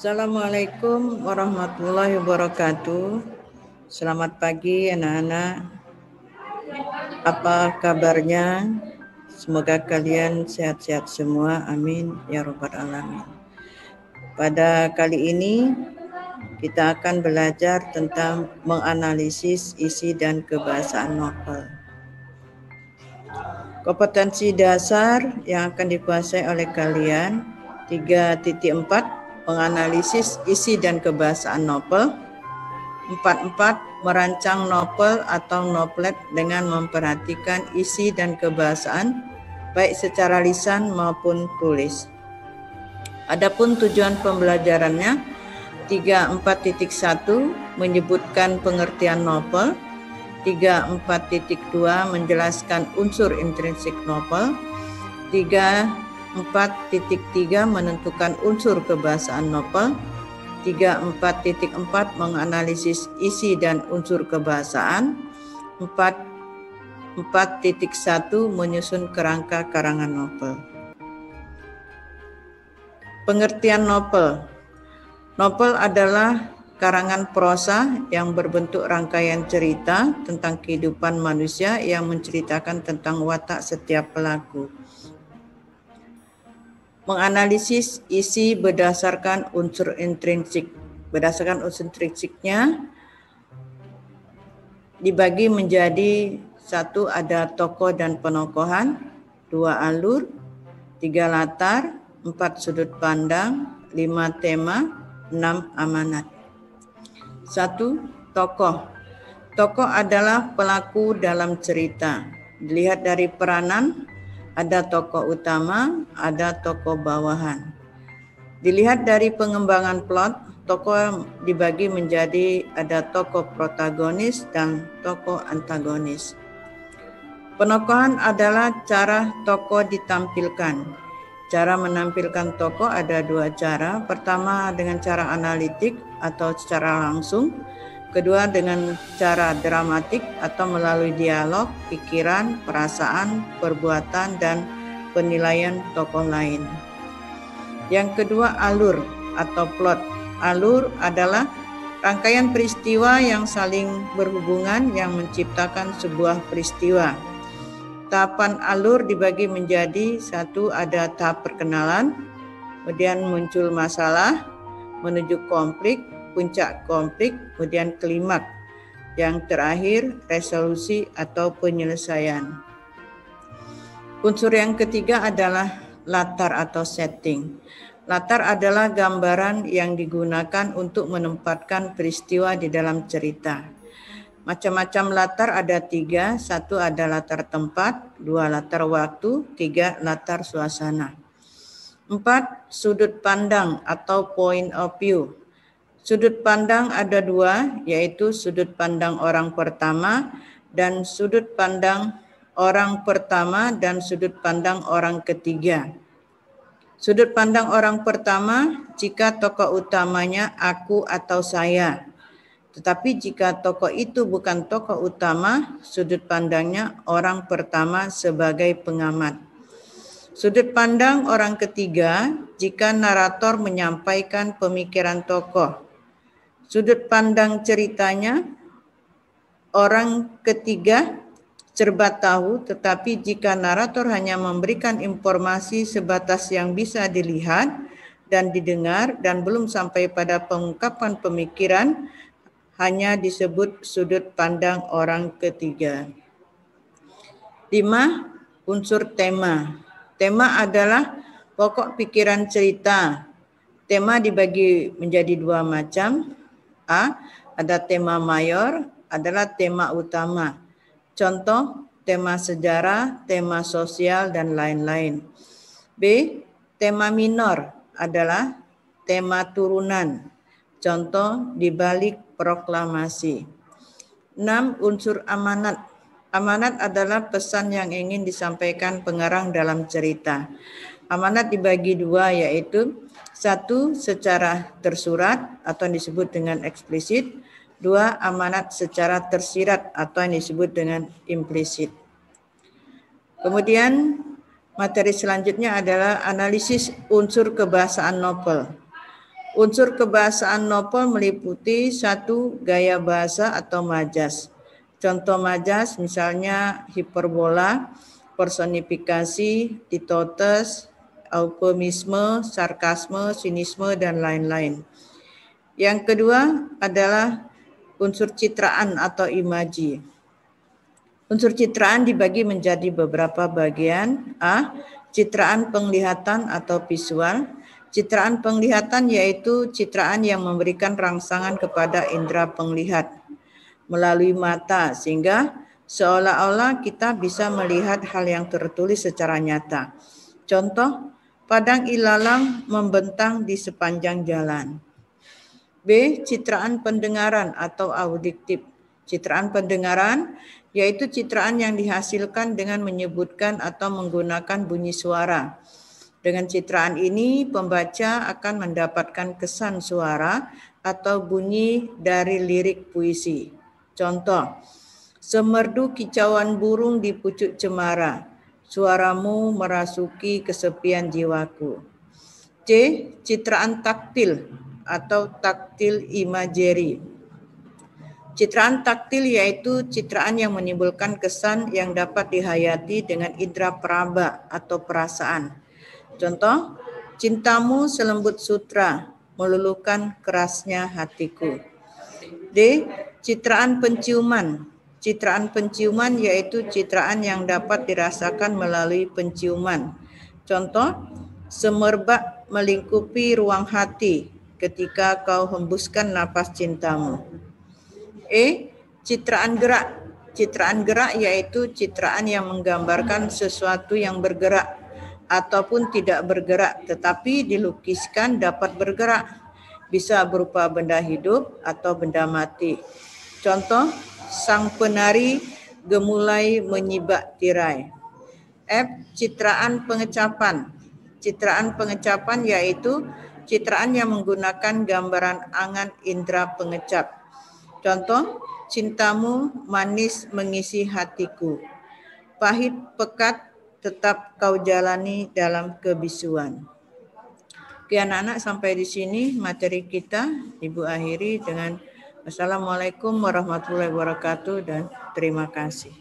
Assalamualaikum warahmatullahi wabarakatuh. Selamat pagi anak-anak. Apa kabarnya? Semoga kalian sehat-sehat semua. Amin ya rabbal alamin. Pada kali ini kita akan belajar tentang menganalisis isi dan kebahasaan novel. Kompetensi dasar yang akan dikuasai oleh kalian 3.4 menganalisis isi dan kebahasaan novel. 4.4 merancang novel atau novelet dengan memperhatikan isi dan kebahasaan baik secara lisan maupun tulis. Adapun tujuan pembelajarannya 3.4.1 menyebutkan pengertian novel, 3.4.2 menjelaskan unsur intrinsik novel, 3.4.3 menentukan unsur kebahasaan novel, 3.4.4 menganalisis isi dan unsur kebahasaan, 4.4.1 menyusun kerangka karangan novel. Pengertian novel. Novel adalah karangan prosa yang berbentuk rangkaian cerita tentang kehidupan manusia yang menceritakan tentang watak setiap pelaku. Menganalisis isi berdasarkan unsur intrinsik. Berdasarkan unsur intrinsiknya dibagi menjadi 1 ada tokoh dan penokohan, 2 alur, 3 latar, 4 sudut pandang, 5 tema, 6 amanat. 1. Tokoh. Tokoh adalah pelaku dalam cerita. Dilihat dari peranan, ada tokoh utama, ada tokoh bawahan. Dilihat dari pengembangan plot, tokoh dibagi menjadi ada tokoh protagonis dan tokoh antagonis. Penokohan adalah cara tokoh ditampilkan. Cara menampilkan tokoh ada 2 cara. Pertama dengan cara analitik atau secara langsung. Kedua dengan cara dramatik atau melalui dialog, pikiran, perasaan, perbuatan, dan penilaian tokoh lain. Yang kedua alur atau plot. Alur adalah rangkaian peristiwa yang saling berhubungan yang menciptakan sebuah peristiwa. Tahapan alur dibagi menjadi 1 ada tahap perkenalan, kemudian muncul masalah, menuju konflik, puncak konflik, kemudian klimaks. Yang terakhir resolusi atau penyelesaian. Unsur yang ketiga adalah latar atau setting. Latar adalah gambaran yang digunakan untuk menempatkan peristiwa di dalam cerita. Macam-macam latar ada 3, 1 ada latar tempat, 2 latar waktu, 3 latar suasana. 4 sudut pandang atau point of view. Sudut pandang ada 2, yaitu sudut pandang orang pertama dan sudut pandang orang pertama dan sudut pandang orang ketiga. Sudut pandang orang pertama jika tokoh utamanya aku atau saya. Tetapi jika tokoh itu bukan tokoh utama, sudut pandangnya orang pertama sebagai pengamat. Sudut pandang orang ketiga jika narator menyampaikan pemikiran tokoh. Sudut pandang ceritanya orang ketiga serba tahu, tetapi jika narator hanya memberikan informasi sebatas yang bisa dilihat dan didengar dan belum sampai pada pengungkapan pemikiran, hanya disebut sudut pandang orang ketiga. 5. Unsur tema. Tema adalah pokok pikiran cerita. Tema dibagi menjadi 2 macam. A. Ada tema mayor, adalah tema utama. Contoh, tema sejarah, tema sosial, dan lain-lain. B. Tema minor adalah tema turunan. Contoh, di balik proklamasi. 6. Unsur amanat. Amanat adalah pesan yang ingin disampaikan pengarang dalam cerita. Amanat dibagi 2, yaitu 1. Secara tersurat atau yang disebut dengan eksplisit. 2. Amanat secara tersirat atau yang disebut dengan implisit. Kemudian materi selanjutnya adalah analisis unsur kebahasaan novel. Unsur kebahasaan novel meliputi 1. Gaya bahasa atau majas. Contoh majas misalnya hiperbola, personifikasi, litotes, eufemisme, sarkasme, sinisme, dan lain-lain. Yang kedua adalah unsur citraan atau imaji. Unsur citraan dibagi menjadi beberapa bagian. A. Citraan penglihatan atau visual. Citraan penglihatan yaitu citraan yang memberikan rangsangan kepada indera penglihat melalui mata sehingga seolah-olah kita bisa melihat hal yang tertulis secara nyata. Contoh, padang ilalang membentang di sepanjang jalan. B. Citraan pendengaran atau audiktif. Citraan pendengaran yaitu citraan yang dihasilkan dengan menyebutkan atau menggunakan bunyi suara. Dengan citraan ini, pembaca akan mendapatkan kesan suara atau bunyi dari lirik puisi. Contoh, semerdu kicauan burung di pucuk cemara, suaramu merasuki kesepian jiwaku. C. Citraan taktil atau taktil imagery. Citraan taktil yaitu citraan yang menimbulkan kesan yang dapat dihayati dengan indera peraba atau perasaan. Contoh, cintamu selembut sutra, meluluhkan kerasnya hatiku. D. Citraan penciuman. Citraan penciuman yaitu citraan yang dapat dirasakan melalui penciuman. Contoh, semerbak melingkupi ruang hati ketika kau hembuskan napas cintamu. E. Citraan gerak. Citraan gerak yaitu citraan yang menggambarkan sesuatu yang bergerak ataupun tidak bergerak, tetapi dilukiskan dapat bergerak, bisa berupa benda hidup atau benda mati. Contoh, sang penari gemulai menyibak tirai. F. Citraan pengecapan. Citraan pengecapan yaitu citraan yang menggunakan gambaran angan indera pengecap. Contoh, cintamu manis mengisi hatiku, pahit pekat tetap kau jalani dalam kebisuan. Oke anak-anak, sampai di sini materi kita. Ibu akhiri dengan Wassalamualaikum warahmatullahi wabarakatuh dan terima kasih.